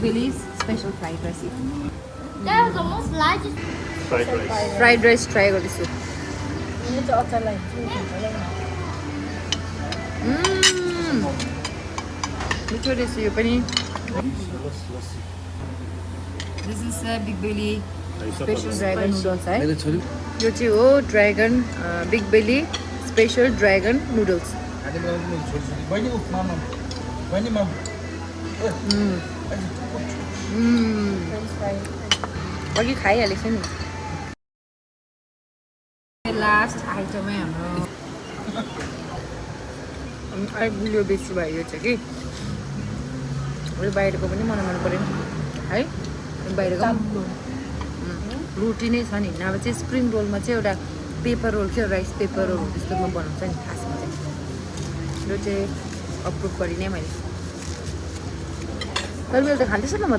Belly's special fried rice. That was the most largest. Fried rice. Fried rice try गर्दैछु. मिठो रहेछ यो पनि. This is Big Belly special dragon noodles है. यो चाहिँ हो dragon Big Belly special dragon noodles. अघि खाइहालेको छ नि. लास्ट आइटम है हाम्रो. यो बेसी भयो यो चाहिँ कि अरू बाहिरको पनि मलाई मन पऱ्यो है. बाहिरको रोटी नै छ नि. नभए चाहिँ स्प्रिङ रोलमा चाहिँ एउटा पेपर रोल क्या राइस पेपर रोल त्यस्तोमा बनाउँछ नि खासमा चाहिँ. यो चाहिँ अप्रुभ गरिने मैले. तर मैले त खाँदैछु न म.